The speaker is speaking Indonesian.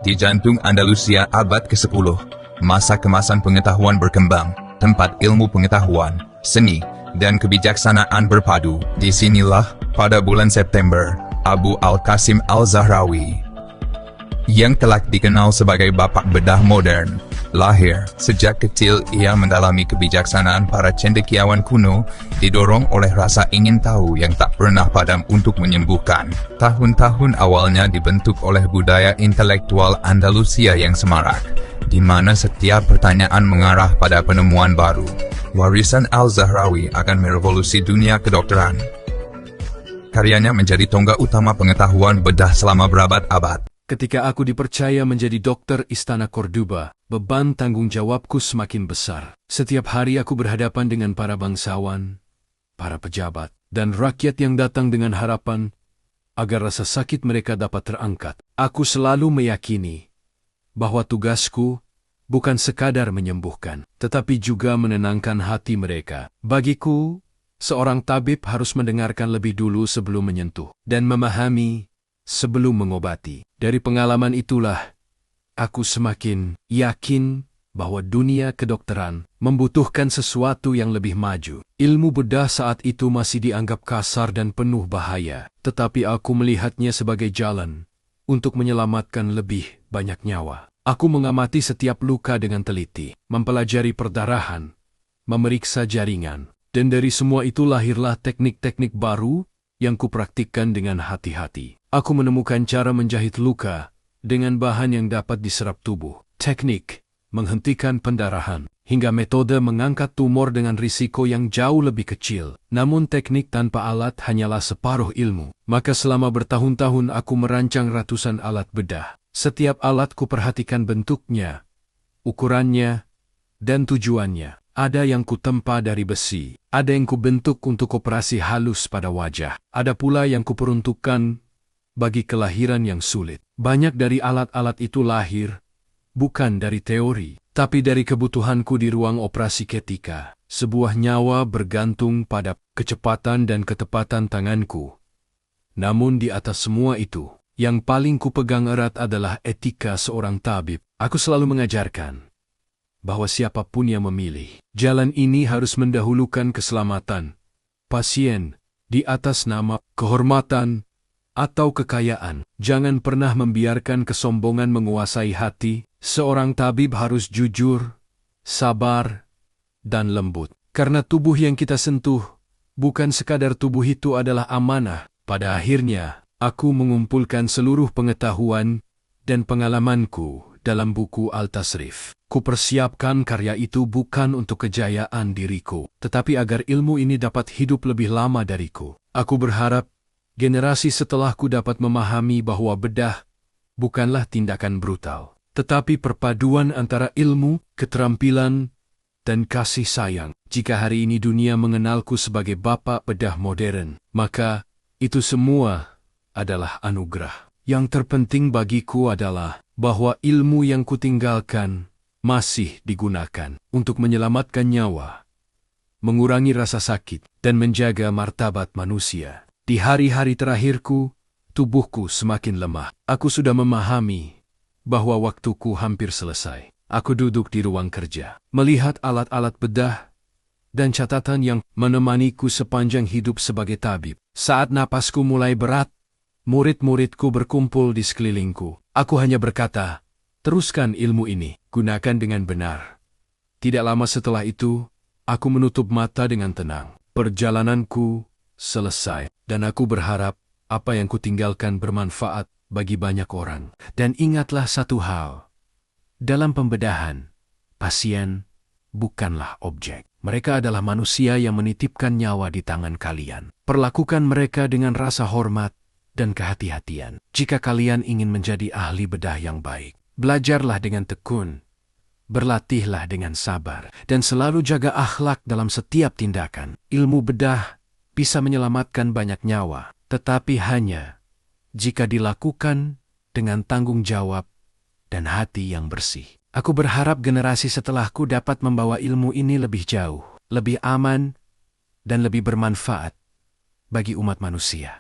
Sakit Jantung Andalusia abad ke-10. Masa kemasan pengetahuan berkembang, tempat ilmu pengetahuan, seni, dan kebijaksanaan berpadu. Disinilah, pada bulan September, Abu Al-Qasim Al-Zahrawi, yang telah dikenal sebagai bapak bedah modern, lahir. Sejak kecil ia mendalami kebijaksanaan para cendekiawan kuno, didorong oleh rasa ingin tahu yang tak pernah padam untuk menyembuhkan. Tahun-tahun awalnya dibentuk oleh budaya intelektual Andalusia yang semarak, di mana setiap pertanyaan mengarah pada penemuan baru. Warisan Al-Zahrawi akan merevolusi dunia kedokteran. Karyanya menjadi tonggak utama pengetahuan bedah selama berabad-abad. Ketika aku dipercaya menjadi dokter Istana Cordoba, beban tanggung jawabku semakin besar. Setiap hari aku berhadapan dengan para bangsawan, para pejabat, dan rakyat yang datang dengan harapan agar rasa sakit mereka dapat terangkat. Aku selalu meyakini bahwa tugasku bukan sekadar menyembuhkan, tetapi juga menenangkan hati mereka. Bagiku, seorang tabib harus mendengarkan lebih dulu sebelum menyentuh, dan memahami sebelum mengobati. Dari pengalaman itulah, aku semakin yakin bahwa dunia kedokteran membutuhkan sesuatu yang lebih maju. Ilmu bedah saat itu masih dianggap kasar dan penuh bahaya, tetapi aku melihatnya sebagai jalan untuk menyelamatkan lebih banyak nyawa. Aku mengamati setiap luka dengan teliti, mempelajari perdarahan, memeriksa jaringan, dan dari semua itu lahirlah teknik-teknik baru yang kupraktikkan dengan hati-hati. Aku menemukan cara menjahit luka dengan bahan yang dapat diserap tubuh, teknik menghentikan pendarahan, hingga metode mengangkat tumor dengan risiko yang jauh lebih kecil. Namun teknik tanpa alat hanyalah separuh ilmu. Maka selama bertahun-tahun aku merancang ratusan alat bedah. Setiap alat kuperhatikan bentuknya, ukurannya, dan tujuannya. Ada yang kutempa dari besi, ada yang kubentuk untuk operasi halus pada wajah, ada pula yang kuperuntukkan bagi kelahiran yang sulit. Banyak dari alat-alat itu lahir bukan dari teori, tapi dari kebutuhanku di ruang operasi ketika. Sebuah nyawa bergantung pada kecepatan dan ketepatan tanganku. Namun di atas semua itu, yang paling kupegang erat adalah etika seorang tabib. Aku selalu mengajarkan bahwa siapapun yang memilih jalan ini harus mendahulukan keselamatan pasien di atas nama kehormatan atau kekayaan. Jangan pernah membiarkan kesombongan menguasai hati. Seorang tabib harus jujur, sabar, dan lembut. Karena tubuh yang kita sentuh, bukan sekadar tubuh itu adalah amanah. Pada akhirnya, aku mengumpulkan seluruh pengetahuan dan pengalamanku dalam buku Al-Tasrif. Kupersiapkan karya itu bukan untuk kejayaan diriku, tetapi agar ilmu ini dapat hidup lebih lama dariku. Aku berharap generasi setelahku dapat memahami bahwa bedah bukanlah tindakan brutal, tetapi perpaduan antara ilmu, keterampilan, dan kasih sayang. Jika hari ini dunia mengenalku sebagai bapak bedah modern, maka itu semua adalah anugerah. Yang terpenting bagiku adalah bahwa ilmu yang kutinggalkan masih digunakan untuk menyelamatkan nyawa, mengurangi rasa sakit, dan menjaga martabat manusia. Di hari-hari terakhirku, tubuhku semakin lemah. Aku sudah memahami bahwa waktuku hampir selesai. Aku duduk di ruang kerja, melihat alat-alat bedah dan catatan yang menemaniku sepanjang hidup sebagai tabib. Saat napasku mulai berat, murid-muridku berkumpul di sekelilingku. Aku hanya berkata, teruskan ilmu ini, gunakan dengan benar. Tidak lama setelah itu, aku menutup mata dengan tenang. Perjalananku selesai, dan aku berharap apa yang kutinggalkan bermanfaat bagi banyak orang. Dan ingatlah satu hal, dalam pembedahan, pasien bukanlah objek. Mereka adalah manusia yang menitipkan nyawa di tangan kalian. Perlakukan mereka dengan rasa hormat dan kehati-hatian. Jika kalian ingin menjadi ahli bedah yang baik, belajarlah dengan tekun, berlatihlah dengan sabar, dan selalu jaga akhlak dalam setiap tindakan. Ilmu bedah bisa menyelamatkan banyak nyawa, tetapi hanya jika dilakukan dengan tanggung jawab dan hati yang bersih. Aku berharap generasi setelahku dapat membawa ilmu ini lebih jauh, lebih aman, dan lebih bermanfaat bagi umat manusia.